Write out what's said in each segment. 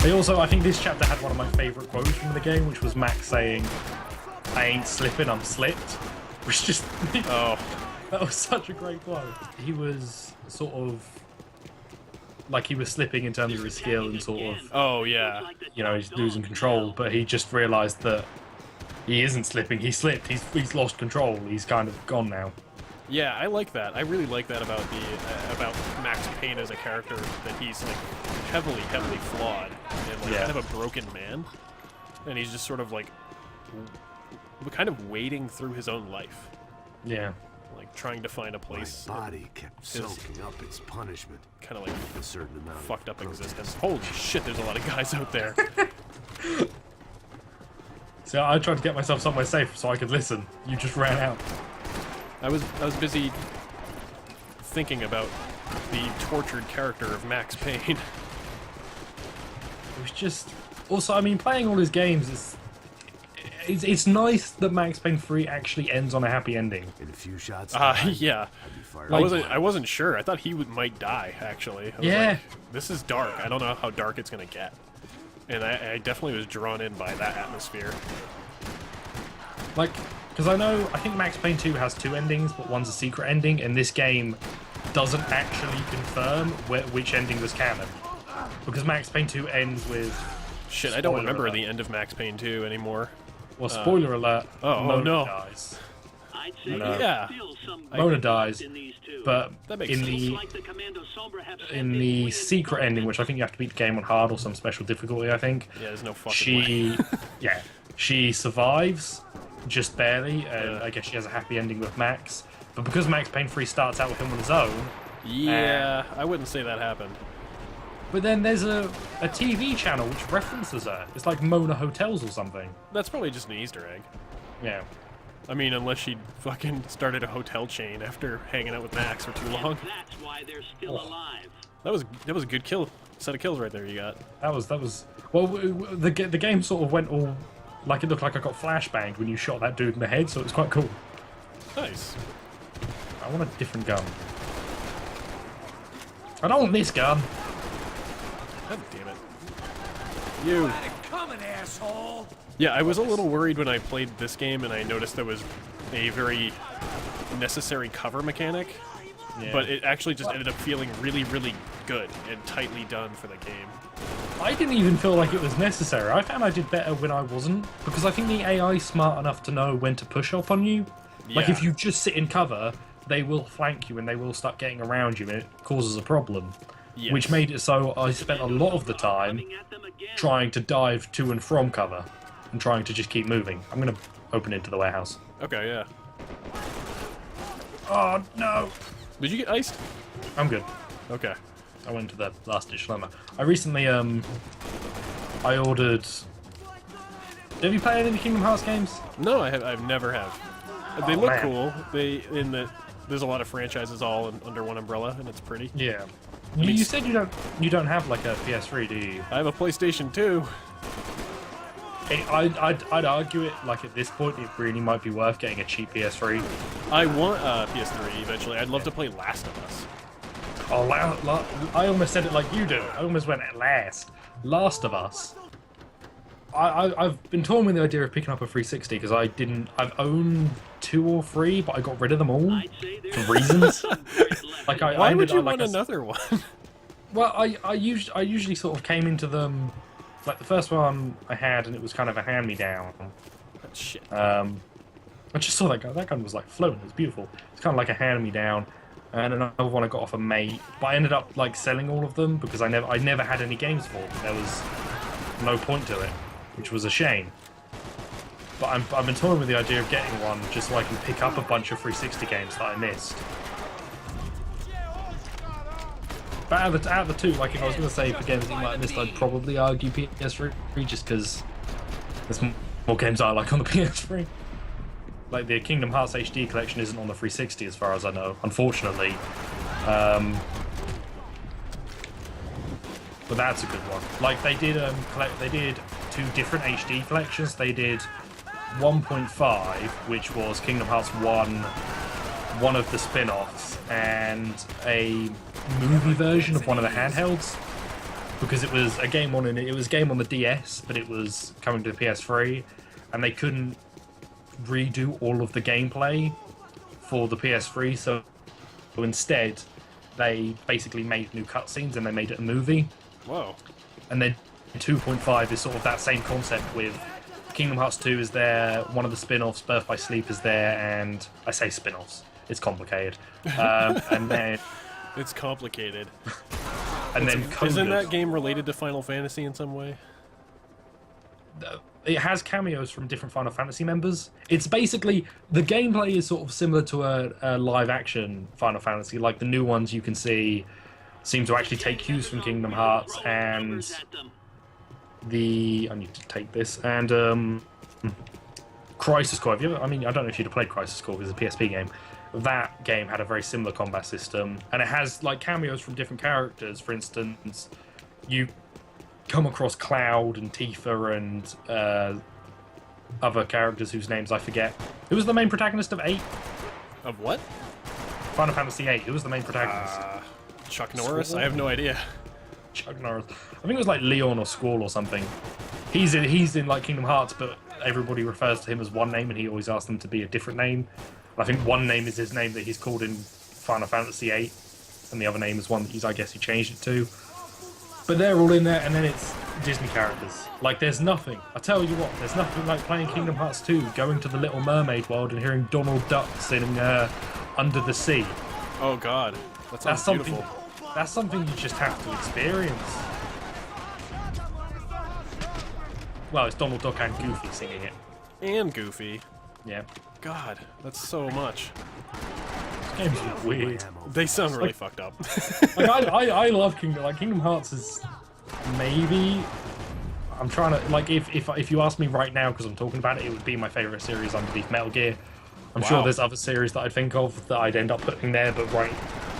I think this chapter had one of my favourite quotes from the game, which was Max saying, "I ain't slipping, I'm slipped," which just that was such a great quote. He was sort of like he was slipping in terms of his skill and sort of he's losing control, but he just realised that he isn't slipping. He slipped. He's lost control. He's kind of gone now. Yeah, I like that. I really like that about about Max Payne as a character, that he's like heavily flawed and like kind of a broken man, and he's just sort of like kind of wading through his own life. Yeah. Like trying to find a place. My body kept soaking up its punishment. Kind of like a certain amount fucked up existence. Holy shit! There's a lot of guys out there. So I tried to get myself somewhere safe so I could listen. You just ran out. I was busy thinking about the tortured character of Max Payne. It was just also, I mean, playing all his games is. It's nice that Max Payne 3 actually ends on a happy ending. In a few shots. Yeah. I wasn't sure. I thought he might die. Actually. I was like, this is dark. I don't know how dark it's gonna get, and I definitely was drawn in by that atmosphere. Like, because I think Max Payne 2 has 2 endings, but one's a secret ending, and this game doesn't actually confirm which ending was canon. Because Max Payne 2 ends with. Shit, I don't remember the end of Max Payne 2 anymore. Well, spoiler alert. Mona no. Dies. Mona dies, but in the secret ending, which I think you have to beat the game on hard or some special difficulty, I think. Yeah, there's no fucking way. She survives just barely, and I guess she has a happy ending with Max. But because Max Payne 3 starts out with him on his own. Yeah, I wouldn't say that happened. But then there's a TV channel which references her. It's like Mona Hotels or something. That's probably just an Easter egg. Yeah. I mean, unless she fucking started a hotel chain after hanging out with Max for too long. That's why they're still alive. That was a good set of kills right there you got. That was well, the game sort of went all like it looked like I got flashbanged when you shot that dude in the head, so it was quite cool. Nice. I want a different gun. I don't want this gun. God damn it. You. Coming, asshole. Yeah, I was a little worried when I played this game and I noticed there was a very necessary cover mechanic, but it actually just ended up feeling really, really good and tightly done for the game. I didn't even feel like it was necessary. I found I did better when I wasn't, because I think the AI is smart enough to know when to push up on you. Yeah. Like, if you just sit in cover, they will flank you and they will start getting around you and it causes a problem. Yes. Which made it so I spent a lot of the time trying to dive to and from cover and trying to just keep moving. I'm going to open into the warehouse. Okay, yeah. Oh, no! Did you get iced? I'm good. Okay. I went to the last ditch dilemma. I recently, I ordered... Have you played any of the Kingdom Hearts games? No, I've never have. They look cool. There's a lot of franchises all under one umbrella, and it's pretty. Yeah. You said you don't have like a PS3, do you? I have a PlayStation 2. I'd argue it like at this point it really might be worth getting a cheap PS3. I want a PS3 eventually. I'd love to play Last of Us. Oh, I almost said it like you do. I almost went at Last of Us. I've been torn with the idea of picking up a 360 because I've owned 2 or 3, but I got rid of them all for reasons. Like Why would you want another one? Well, I usually sort of came into them like the first one I had, and it was kind of a hand-me-down. Shit. I just saw that gun. That gun was like floating. It was beautiful. It's kind of like a hand-me-down. And another one I got off a mate, but I ended up like selling all of them because I never had any games for them. There was no point to it, which was a shame. But I've been toying with the idea of getting one just so I can pick up a bunch of 360 games that I missed. But out of the 2, like if I was going to say for games that you might have missed, I'd probably argue PS3 just because there's more games I like on the PS3. Like the Kingdom Hearts HD collection isn't on the 360 as far as I know, unfortunately. But that's a good one. Like they did 2 different HD collections. They did 1.5, which was Kingdom Hearts 1, one of the spin-offs, and a movie version of one of the handhelds. because it was a game on a game on the DS, but it was coming to the PS3, and they couldn't redo all of the gameplay for the PS3, so instead they basically made new cutscenes and they made it a movie. Whoa. And then 2.5 is sort of that same concept with Kingdom Hearts 2 is there, one of the spin-offs, Birth by Sleep is there, and I say spin-offs, it's complicated. And then It's complicated. and then Isn't Coded. that game related to Final Fantasy in some way? It has cameos from different Final Fantasy members. It's basically, the gameplay is sort of similar to a live-action Final Fantasy. Like, the new ones you can see seem to actually take cues from Kingdom Hearts, and I need to take this, and Crisis Core. I don't know if you'd have played Crisis Core, because it's a PSP game. That game had a very similar combat system, and it has, like, cameos from different characters. For instance, you come across Cloud and Tifa and other characters whose names I forget. Who was the main protagonist of 8? Of what? Final Fantasy 8. Who was the main protagonist? Chuck Norris? Squall? I have no idea. Chuck Norris. I think it was like Leon or Squall or something. He's in like Kingdom Hearts, but everybody refers to him as one name, and he always asks them to be a different name. I think one name is his name that he's called in Final Fantasy 8, and the other name is one that I guess he changed it to. But they're all in there, and then it's Disney characters. Like, there's nothing. I tell you what, there's nothing like playing Kingdom Hearts 2, going to the Little Mermaid world and hearing Donald Duck sitting under the sea. Oh god. That That's sounds beautiful. something. That's something you just have to experience. Well, it's Donald Duck and Goofy singing it. And Goofy. Yeah. God, that's so much. This game's weird. They sound really fucked up. Like, I love Kingdom Hearts is maybe. I'm trying to, like, if you ask me right now, because I'm talking about it, it would be my favorite series underneath Metal Gear. I'm sure there's other series that I'd think of that I'd end up putting there, but right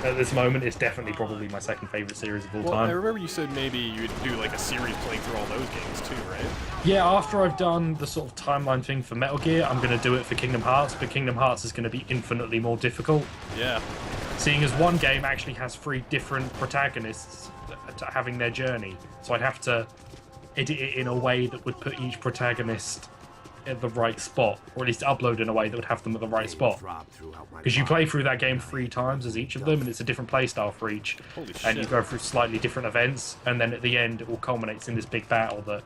at this moment, it's definitely probably my second favorite series of all Well, time. I remember you said maybe you'd do like a series playing through all those games too, right? Yeah, after I've done the sort of timeline thing for Metal Gear, I'm going to do it for Kingdom Hearts, but Kingdom Hearts is going to be infinitely more difficult. Yeah. Seeing as one game actually has 3 different protagonists having their journey, so I'd have to edit it in a way that would put each protagonist at the right spot, or at least upload in a way that would have them at the right spot. Because you play through that game 3 times as each of them, and it's a different playstyle for each. Holy shit. And you go through slightly different events, and then at the end it all culminates in this big battle that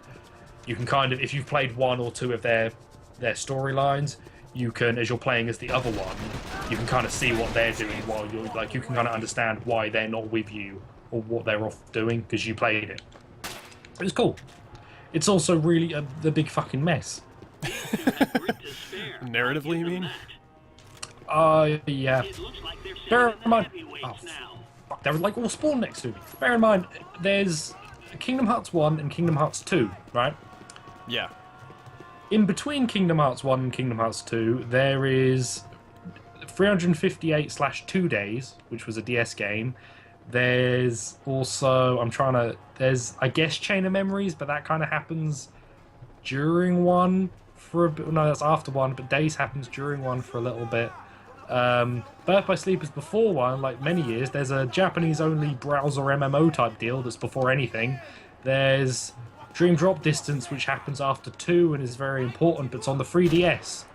you can kind of, if you've played 1 or 2 of their storylines, you can, as you're playing as the other one, you can kind of see what they're doing while you're, like, you can kind of understand why they're not with you, or what they're off doing, because you played it. It was cool. It's also really the big fucking mess. Narratively, you mean? Yeah. Bear in mind, fuck, they were like all spawned next to me. Bear in mind, there's Kingdom Hearts 1 and Kingdom Hearts 2, right? Yeah. In between Kingdom Hearts 1 and Kingdom Hearts 2, there is 358/2 Days, which was a DS game. There's also, there's, I guess, Chain of Memories, but that kind of happens during 1 for a bit. No, that's after 1, but Days happens during 1 for a little bit. Birth by Sleep is before 1, like many years. There's a Japanese-only browser MMO type deal that's before anything. There's Dream Drop Distance, which happens after 2 and is very important, but it's on the 3DS.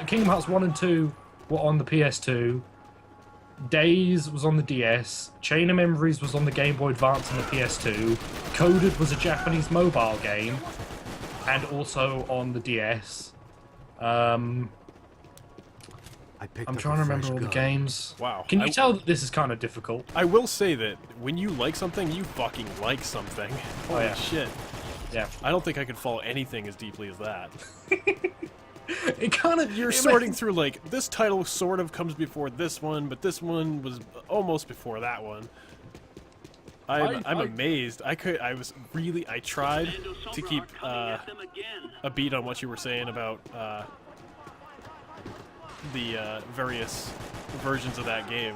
Kingdom Hearts 1 and 2 were on the PS2. Days was on the DS. Chain of Memories was on the Game Boy Advance and the PS2. Coded was a Japanese mobile game, and also on the DS. I'm trying to remember all the games. Wow. Can you tell that this is kind of difficult? I will say that when you like something, you fucking like something. Holy yeah. shit. Yeah. I don't think I could follow anything as deeply as that. It kind of... You're sorting through, like, this title sort of comes before this one, but this one was almost before that one. I'm amazed. I tried to keep a beat on what you were saying about the various versions of that game,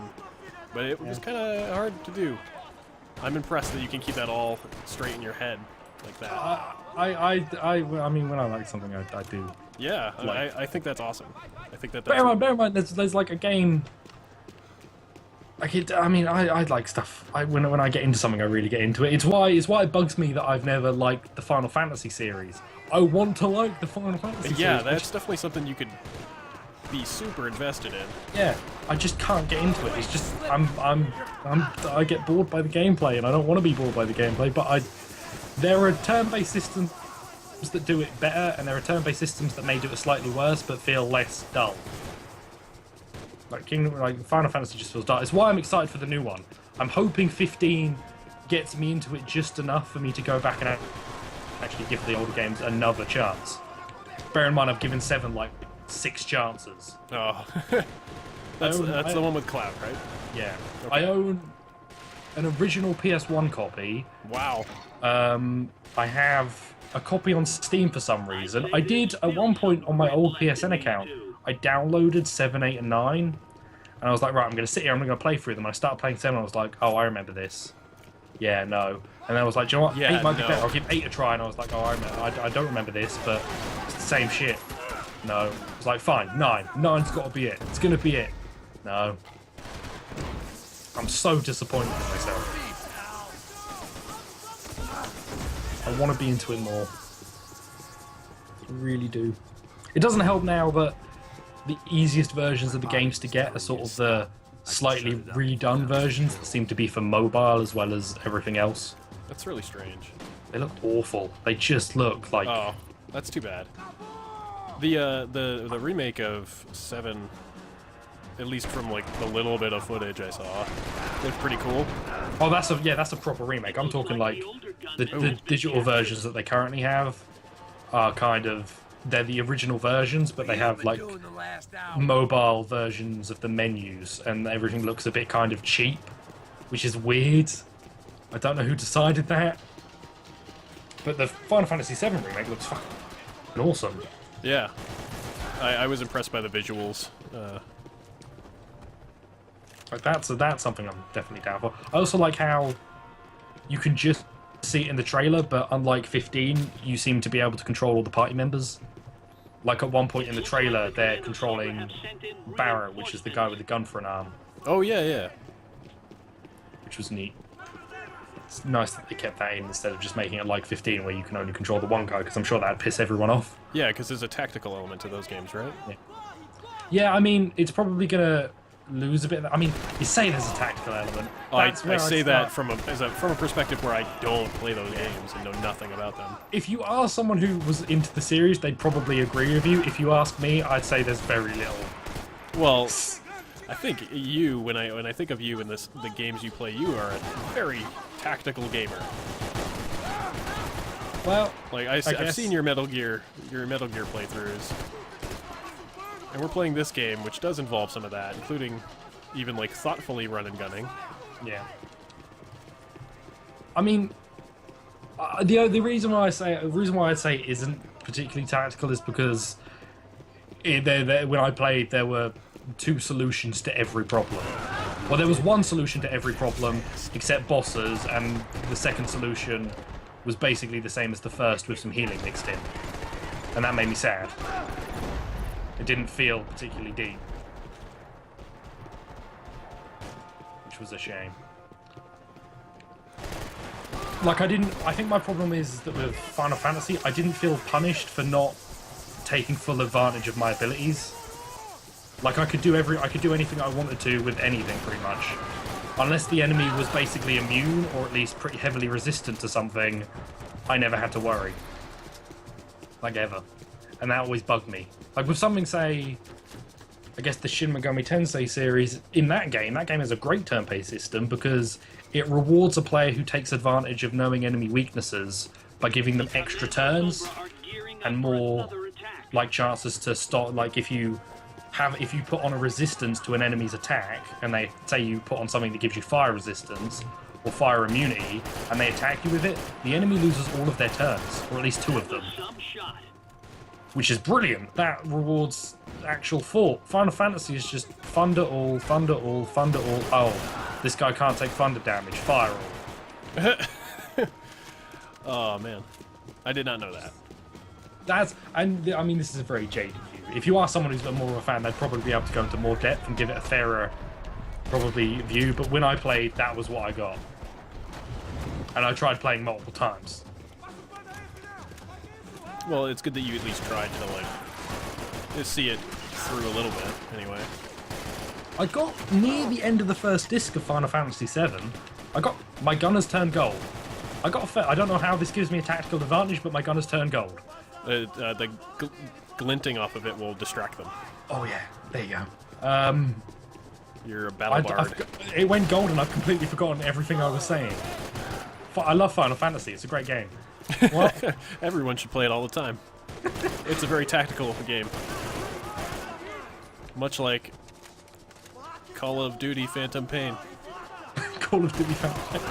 but it was kind of hard to do. I'm impressed that you can keep that all straight in your head like that. I mean, when I like something, I do. Yeah, Like, I think that's awesome. I think that. Bear in mind, there's like a game. I mean, I like stuff. When I get into something, I really get into it. It's why it bugs me that I've never liked the Final Fantasy series. I want to like the Final Fantasy series. Yeah, that's definitely something you could be super invested in. Yeah, I just can't get into it. It's just I get bored by the gameplay, and I don't want to be bored by the gameplay. But there are turn-based systems that do it better, and there are turn-based systems that may do it slightly worse, but feel less dull. Like Final Fantasy just feels dull. It's why I'm excited for the new one. I'm hoping 15 gets me into it just enough for me to go back and actually give the older games another chance. Bear in mind, I've given 7 like 6 chances. Oh, that's the one with Cloud, right? Yeah. Okay. I own an original PS1 copy. Wow. I have a copy on Steam for some reason. I did at one point on my old PSN account. I downloaded 7, 8, and 9, and I was like, right, I'm going to sit here, I'm going to play through them. And I started playing 7, and I was like, oh, I remember this. Yeah, no. And then I was like, do you know what? Yeah, 8 might be no. better. I'll give 8 a try, and I was like, oh, I remember. I don't remember this, but it's the same shit. No. I was like, fine, 9. 9's got to be it. It's going to be it. No. I'm so disappointed in myself. I want to be into it more. I really do. It doesn't help now that the easiest versions of the games to get are sort of the slightly redone versions that seem to be for mobile as well as everything else. That's really strange. They look awful. They just look like... Oh, that's too bad. The remake of 7, at least from like the little bit of footage I saw, looked pretty cool. Oh, that's a proper remake. I'm talking like the digital versions that they currently have are kind of... They're the original versions, but they have like mobile versions of the menus, and everything looks a bit kind of cheap, which is weird. I don't know who decided that, but the Final Fantasy VII remake looks fucking awesome. Yeah, I was impressed by the visuals. Like that's something I'm definitely down for. I also like how you can just see it in the trailer, but unlike 15, you seem to be able to control all the party members. Like at one point in the trailer, they're controlling Barrett, which is the guy with the gun for an arm. Oh yeah, yeah. Which was neat. It's nice that they kept that in instead of just making it like 15, where you can only control the one guy, because I'm sure that'd piss everyone off. Yeah, because there's a tactical element to those games, right? Yeah, I mean, it's probably gonna lose a bit. I mean, you say there's a tactical element. I say that from a perspective where I don't play those games and know nothing about them. If you ask someone who was into the series, they'd probably agree with you. If you ask me, I'd say there's very little. Well, I think you, when I think of you and the games you play, you are a very tactical gamer. Well, like I've seen your Metal Gear playthroughs. And we're playing this game, which does involve some of that, including even like thoughtfully run and gunning. Yeah. I mean, the reason why I'd say it isn't particularly tactical is because when I played, there were 2 solutions to every problem. Well, there was 1 solution to every problem except bosses, and the second solution was basically the same as the first with some healing mixed in, and that made me sad. It didn't feel particularly deep, which was a shame. Like, I think my problem is that with Final Fantasy, I didn't feel punished for not taking full advantage of my abilities. Like, I could do anything I wanted to with anything, pretty much. Unless the enemy was basically immune, or at least pretty heavily resistant to something, I never had to worry. Like, ever. And that always bugged me. Like, with something, say, I guess the Shin Megami Tensei series, in that game has a great turn-based system because it rewards a player who takes advantage of knowing enemy weaknesses by giving them extra turns and more, like, chances to stop. Like, if you put on a resistance to an enemy's attack, and they say you put on something that gives you fire resistance or fire immunity, and they attack you with it, the enemy loses all of their turns, or at least 2 of them. Which is brilliant. That rewards actual thought. Final Fantasy is just thunder all, thunder all, thunder all. Oh, this guy can't take thunder damage. Fire all. Oh man, I did not know that. I mean, this is a very jaded view. If you are someone who's more of a fan, they'd probably be able to go into more depth and give it a fairer probably view, but when I played, that was what I got. And I tried playing multiple times. Well, it's good that you at least tried to, like, just see it through a little bit, anyway. I got near the end of the first disc of Final Fantasy VII. I got my gunners turned gold. I don't know how this gives me a tactical advantage, but my gunners turned gold. The glinting off of it will distract them. Oh yeah, there you go. You're a battle bard. It went gold and I've completely forgotten everything I was saying. I love Final Fantasy, it's a great game. What? Everyone should play it all the time. It's a very tactical game. Much like Call of Duty Phantom Pain. Call of Duty Phantom Pain.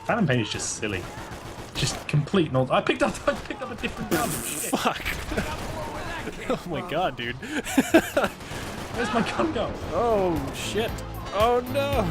Phantom Pain is just silly. Just complete nonsense. I picked up a different gun. Fuck. Oh my god, dude. Where's my gun go? Oh shit. Oh no.